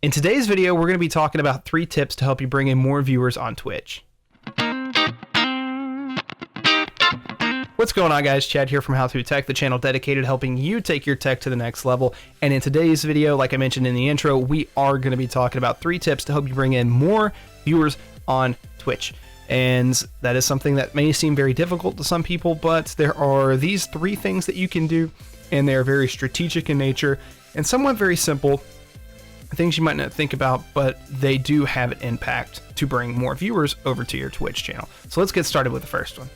In today's video, we're going to be talking about 3 tips to help you bring in more viewers on Twitch. What's going on, guys? Chad here from How To Tech, the channel dedicated to helping you take your tech to the next level. And in today's video, like I mentioned in the intro, we are going to be talking about 3 tips to help you bring in more viewers on Twitch. And that is something that may seem very difficult to some people, but there are these 3 things that you can do, and they are very strategic in nature and somewhat very simple. Things you might not think about, but they do have an impact to bring more viewers over to your Twitch channel. So let's get started with the first one.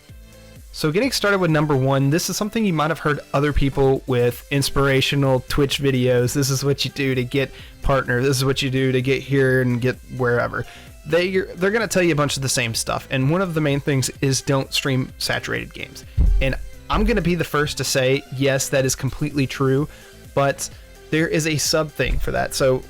So getting started with number 1, this is something you might have heard other people with inspirational Twitch videos. This is what you do to get partners. This is what you do to get here and get wherever. They're going to tell you a bunch of the same stuff. And one of the main things is don't stream saturated games. And I'm going to be the first to say, yes, that is completely true, but there is a sub thing for that. So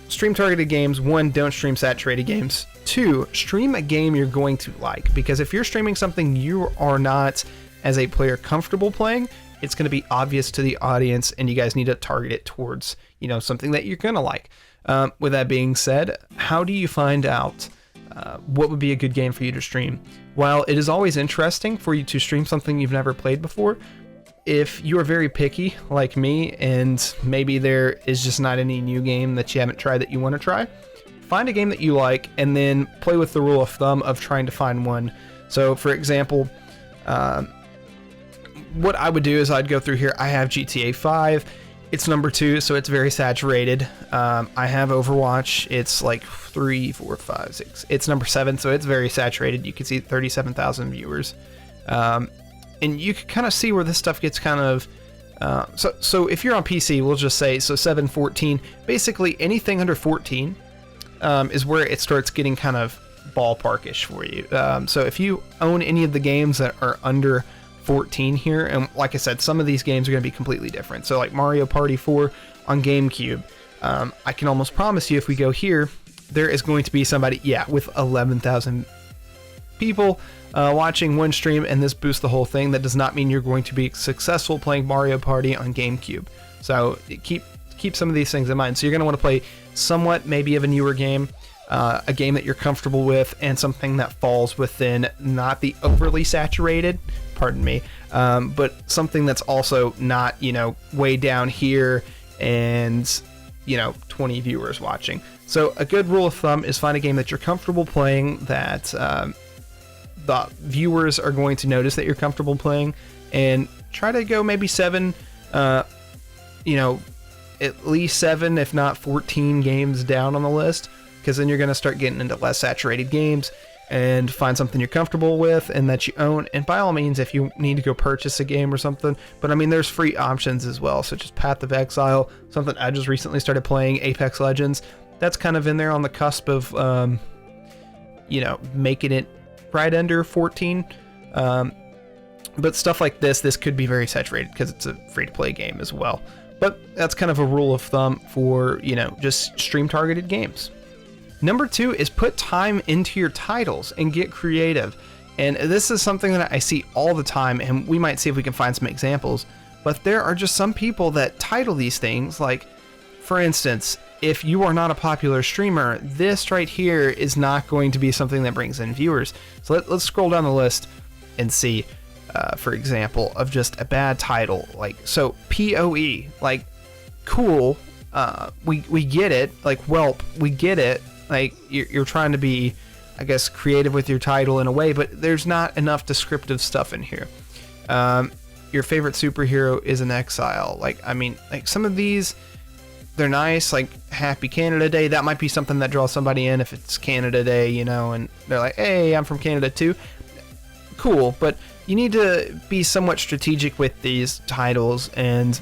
stream targeted games. 1, don't stream saturated games. 2, stream a game you're going to like, because if you're streaming something you are not, as a player, comfortable playing, it's going to be obvious to the audience, and you guys need to target it towards, something that you're going to like. With that being said, how do you find out what would be a good game for you to stream? While it is always interesting for you to stream something you've never played before, if you are very picky like me and maybe there is just not any new game that you haven't tried that you want to try, find a game that you like and then play with the rule of thumb of trying to find one. So for example, what I would do is I'd go through here. I have GTA 5. It's number 2, so it's very saturated. I have Overwatch. It's like 3, 4, 5, 6. It's number 7, so it's very saturated. You can see 37,000 viewers. And you can kind of see where this stuff gets kind of... So if you're on PC, we'll just say, so 7, 14. Basically, anything under 14 is where it starts getting kind of ballparkish for you. So if you own any of the games that are under 14 here, and like I said, some of these games are going to be completely different. So like Mario Party 4 on GameCube, I can almost promise you if we go here, there is going to be somebody, with 11,000 people watching one stream, and this boosts the whole thing. That does not mean you're going to be successful playing Mario Party on GameCube. So keep some of these things in mind. So you're going to want to play somewhat maybe of a newer game, a game that you're comfortable with, and something that falls within not the overly saturated, pardon me, but something that's also not, way down here and, 20 viewers watching. So a good rule of thumb is find a game that you're comfortable playing, that the viewers are going to notice that you're comfortable playing, and try to go maybe 7, at least 7, if not 14 games down on the list, because then you're going to start getting into less saturated games and find something you're comfortable with and that you own. And by all means, if you need to go purchase a game or something, but I mean, there's free options as well, such as Path of Exile, something I just recently started playing, Apex Legends. That's kind of in there on the cusp of, making it right under 14. But stuff like this could be very saturated because it's a free-to-play game as well. But that's kind of a rule of thumb for, just stream targeted games. Number 2 is put time into your titles and get creative. And this is something that I see all the time, and we might see if we can find some examples. But there are just some people that title these things, like, for instance, if you are not a popular streamer, this right here is not going to be something that brings in viewers. So let's scroll down the list and see, for example, of just a bad title. Like, so PoE, like, cool, we get it. Like, Welp, we get it. Like, you're trying to be, I guess, creative with your title in a way, but there's not enough descriptive stuff in here. Your favorite superhero is an exile. Like, I mean, like, some of these, they're nice, like Happy Canada Day. That might be something that draws somebody in if it's Canada Day, and they're like, hey, I'm from Canada too. Cool, but you need to be somewhat strategic with these titles, and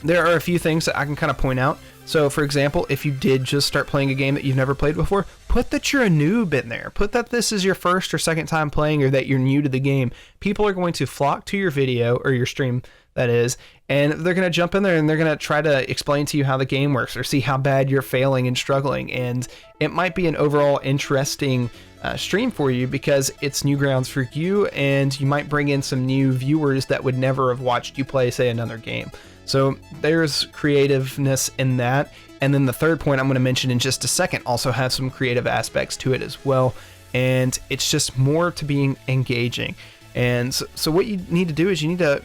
there are a few things that I can kind of point out. So, for example, if you did just start playing a game that you've never played before, put that you're a noob in there. Put that this is your first or second time playing, or that you're new to the game. People are going to flock to your video, or your stream, that is, and they're going to jump in there and they're going to try to explain to you how the game works, or see how bad you're failing and struggling. And it might be an overall interesting stream for you, because it's new grounds for you, and you might bring in some new viewers that would never have watched you play, say, another game. So there's creativeness in that. And then the third point I'm going to mention in just a second also has some creative aspects to it as well. And it's just more to being engaging. And so what you need to do is you need to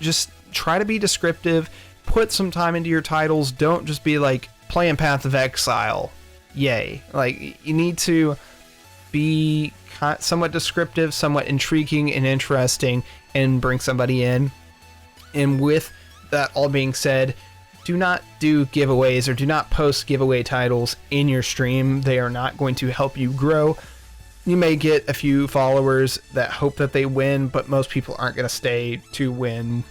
just try to be descriptive, put some time into your titles. Don't just be like playing Path of Exile. Yay. Like, you need to be somewhat descriptive, somewhat intriguing and interesting, and bring somebody in. And with that all being said, do not do giveaways or do not post giveaway titles in your stream. They are not going to help you grow. You may get a few followers that hope that they win, but most people aren't going to stay to win.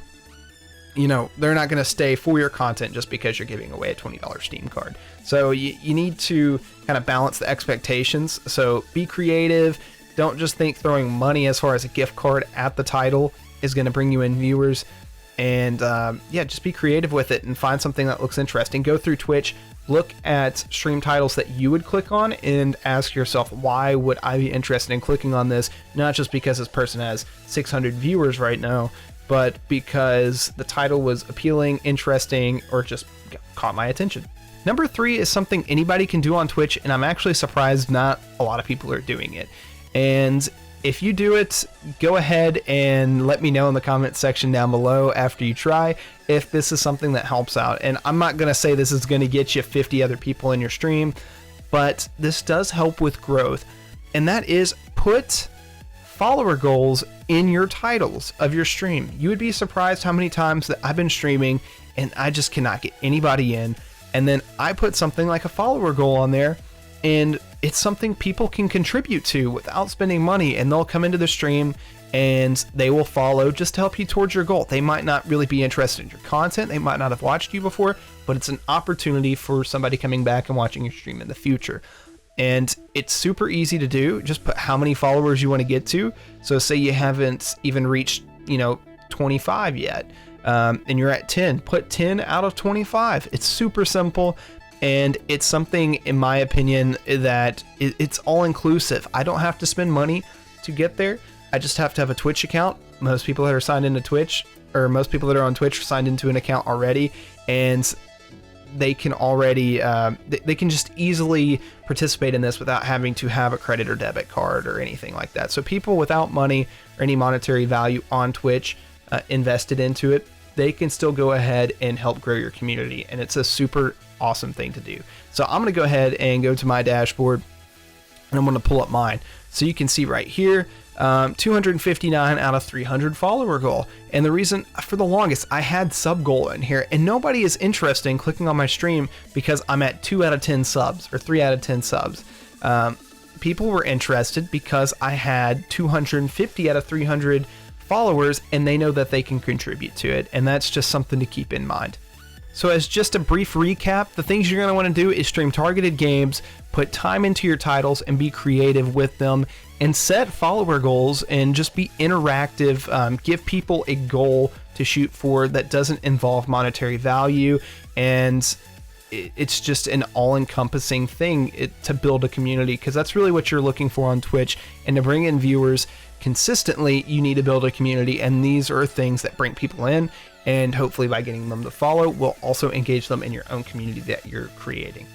You know, they're not going to stay for your content just because you're giving away a $20 Steam card. So you need to kind of balance the expectations. So be creative. Don't just think throwing money as far as a gift card at the title is going to bring you in viewers. And yeah, just be creative with it and find something that looks interesting. Go through Twitch, look at stream titles that you would click on, and ask yourself, why would I be interested in clicking on this? Not just because this person has 600 viewers right now, but because the title was appealing, interesting, or just caught my attention. Number 3 is something anybody can do on Twitch, and I'm actually surprised not a lot of people are doing it. And if you do it, go ahead and let me know in the comment section down below after you try if this is something that helps out. And I'm not going to say this is going to get you 50 other people in your stream, but this does help with growth. And that is, put follower goals in your titles of your stream. You would be surprised how many times that I've been streaming and I just cannot get anybody in. And then I put something like a follower goal on there, and it's something people can contribute to without spending money, and they'll come into the stream and they will follow just to help you towards your goal. They might not really be interested in your content. They might not have watched you before, but it's an opportunity for somebody coming back and watching your stream in the future. And it's super easy to do. Just put how many followers you want to get to. So say you haven't even reached, 25 yet, and you're at 10, put 10 out of 25. It's super simple. And it's something, in my opinion, that it's all inclusive. I don't have to spend money to get there. I just have to have a Twitch account. Most people that are signed into Twitch, or most people that are on Twitch are signed into an account already, and they can already, they can just easily participate in this without having to have a credit or debit card or anything like that. So people without money or any monetary value on Twitch invested into it, they can still go ahead and help grow your community. And it's a super awesome thing to do. So I'm going to go ahead and go to my dashboard, and I'm going to pull up mine. So you can see right here, 259 out of 300 follower goal. And the reason, for the longest, I had sub goal in here, and nobody is interested in clicking on my stream because I'm at 2 out of 10 subs or 3 out of 10 subs. People were interested because I had 250 out of 300 followers, and they know that they can contribute to it. And that's just something to keep in mind. So as just a brief recap, the things you're going to want to do is stream targeted games, put time into your titles and be creative with them, and set follower goals and just be interactive. Give people a goal to shoot for that doesn't involve monetary value, and it's just an all-encompassing thing to build a community, because that's really what you're looking for on Twitch. And to bring in viewers consistently, you need to build a community, and these are things that bring people in, and hopefully by getting them to follow, will also engage them in your own community that you're creating.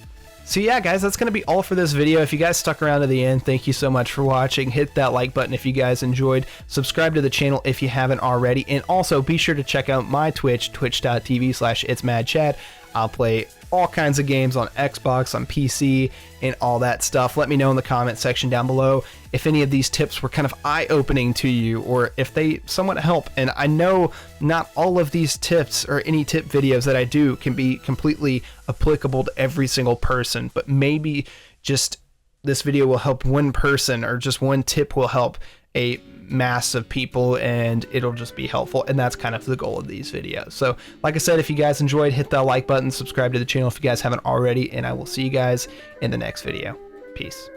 So yeah, guys, that's going to be all for this video. If you guys stuck around to the end, thank you so much for watching. Hit that like button if you guys enjoyed. Subscribe to the channel if you haven't already. And also be sure to check out my Twitch, twitch.tv/itsmadchad. I'll play all kinds of games on Xbox, on PC, and all that stuff. Let me know in the comment section down below if any of these tips were kind of eye-opening to you, or if they somewhat help. And I know not all of these tips or any tip videos that I do can be completely applicable to every single person, but maybe just this video will help one person, or just one tip will help a mass of people, and it'll just be helpful. And that's kind of the goal of these videos. So like I said, if you guys enjoyed, hit that like button, subscribe to the channel if you guys haven't already, and I will see you guys in the next video. Peace.